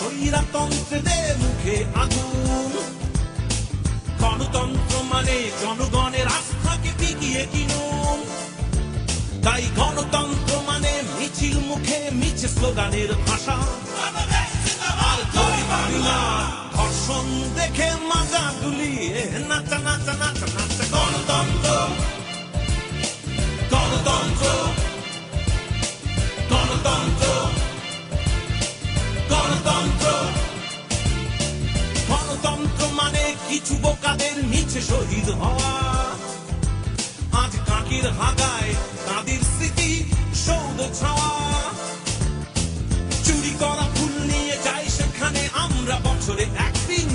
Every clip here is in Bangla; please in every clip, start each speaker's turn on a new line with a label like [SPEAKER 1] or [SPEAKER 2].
[SPEAKER 1] স্বৈরতন্ত্রীদের মুখে আগুন। গণতন্ত্র মানে জনগণের আস্থাকে বিকিয়ে কিনুন। তাই গণতন্ত্র মানে মিছিল মুখে মিছে স্লোগানের ভাষা। আর ধর্ষণ দেখে মাজা দুলিয়ে নাচা নাচা নাচা নাচা গণতন্ত্র গণতন্ত্র গণতন্ত্র গণতন্ত্র গণতন্ত্র মানে কিছু বোকাদের মিছে শহীদ হওয়া। আজ কাকের হাগায় তাদের স্মৃতি সৌধ ছাওয়া। চুরি করা ফুল নিয়ে যাই সেখানে আমরা বছরে একদিন,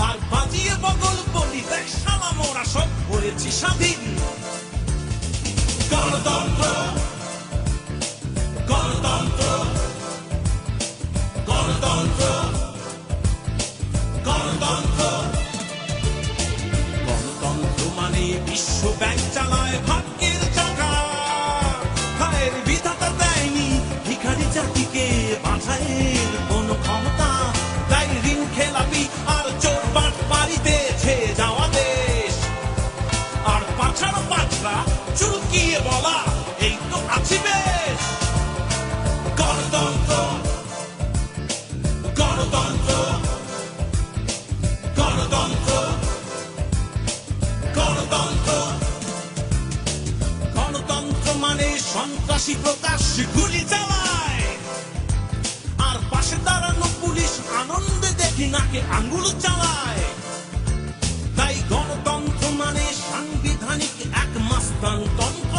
[SPEAKER 1] আর বাজিয়ে বগল বলি দেখ শালা মোরা সব হয়েছি স্বাধীন। গণতন্ত্র গণতন্ত্র গণতন্ত্র গণতন্ত্র গণতন্ত্র মানে বিশ্ব ব্যাংক চালায় ভাগ্যের চাকা। হায়ের বিধাতা দেয়নি ভিখারি জাতিকে বাঁচায়ের কোন ক্ষমতা। তাই ঋণ খেলাপি আর চোর বাট বাড়িতে ছেয়ে যাওয়া দেশ। আর পাছাড়া পাছড়া চুলকিয়ে বলা এই তো আছি বেশ। গণতন্ত্র গণতন্ত্র গণতন্ত্র গণতন্ত্র গণতন্ত্র মানে সন্ত্রাসী প্রকাশ্যে গুলি চালায়, আর পাশে দাঁড়ানো পুলিশ আনন্দে দেখি নাকে আঙ্গুল চালায়। তাই গণতন্ত্র মানে সাংবিধানিক এক মাস্তানতন্ত্র।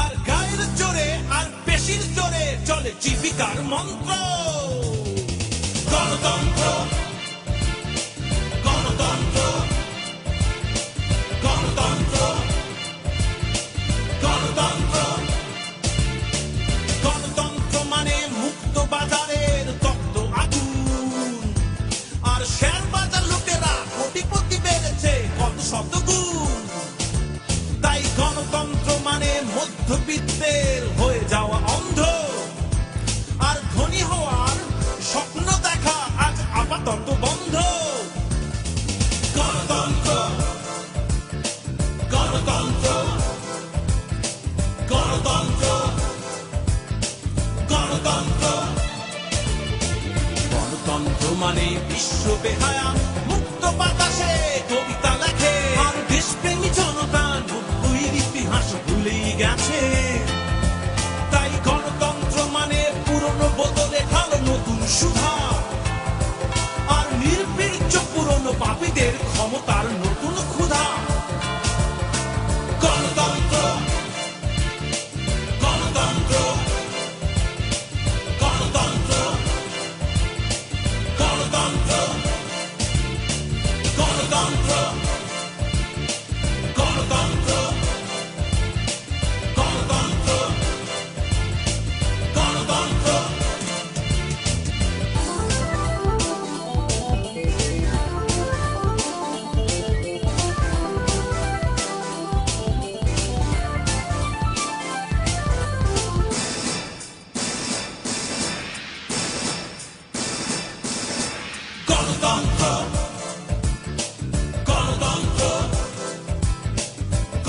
[SPEAKER 1] আর গায়ের জোরে আর পেশির জোরে চলে জীবিকার মন্ত্র। গণতন্ত্র গণতন্ত্র গণতন্ত্র গণতন্ত্র গণতন্ত্র মানে মুক্ত বাজারের তপ্ত আগুন। আর শেয়ার বাজার লোকেরা কোটিপতি বেড়েছে কত শতগুণ। তাই গণতন্ত্র মানে মধ্যবিত্তের হয়ে যাওয়া অন্ধ। আর ধনী হওয়ার স্বপ্ন দেখা আজ আপাতত বন্ধ। গণতন্ত্র গণতন্ত্র গণতন্ত্র গণতন্ত্র গণতন্ত্র মানে বিশ্ব বেহায়া মুক্ত বাতাসে কবিতা লেখে। আর দেশপ্রেমী জনতা ৯০-এর ইতিহাস ভুলেই গেছে। তাই গণতন্ত্র মানে পুরনো বোতলে ঢালো নতুন সুধা। আর নির্বীর্য পুরনো পাপীদের ক্ষমতার নতুন ক্ষুধা। গণতন্ত্র গণতন্ত্র গণতন্ত্র গণতন্ত্র গণতন্ত্র গণতন্ত্র গণতন্ত্র গণতন্ত্র গণতন্ত্র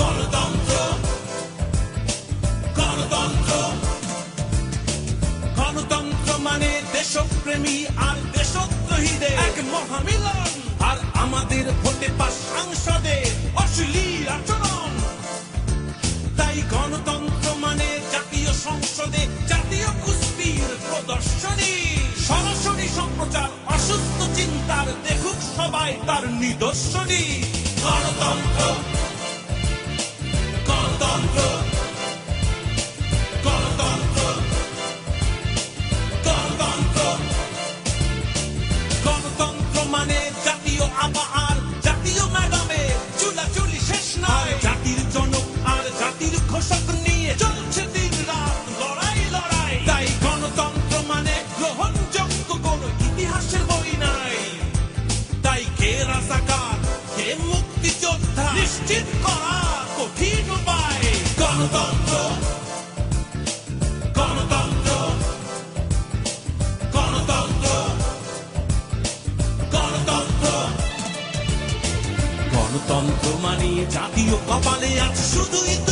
[SPEAKER 1] গণতন্ত্র গণতন্ত্র গণতন্ত্র গণতন্ত্র মানে দেশপ্রেমী আর দেশদ্রোহীদের এক মহামিলন। আর আমাদের ভোটে পাস সাংসদে অশ্লীল আচরণ। তাই গণতন্ত্র মানে জাতীয় সংসদে জাতীয় কুস্তির প্রদর্শনী। সরাসরি সম্প্রচার অসুস্থ চিন্তার দেখুক সবাই তার নিদর্শনী। গণতন্ত্র গণতন্ত্র গণতন্ত্র গণতন্ত্র গণতন্ত্র মানে জাতীয় আবা আর জাতীয় ম্যাডামে চুলাচুলি শেষ নয়। জাতির জনক আর জাতির ঘোষক নিয়ে চলছে দিন রাত লড়াই লড়াই। তাই গণতন্ত্র মানে গ্রহণযোগ্য কোন ইতিহাসের বই নাই। তাই কে রাজাকার কে মুক্তিযোদ্ধা নিশ্চিত জাতীয় কপালে আছে শুধুই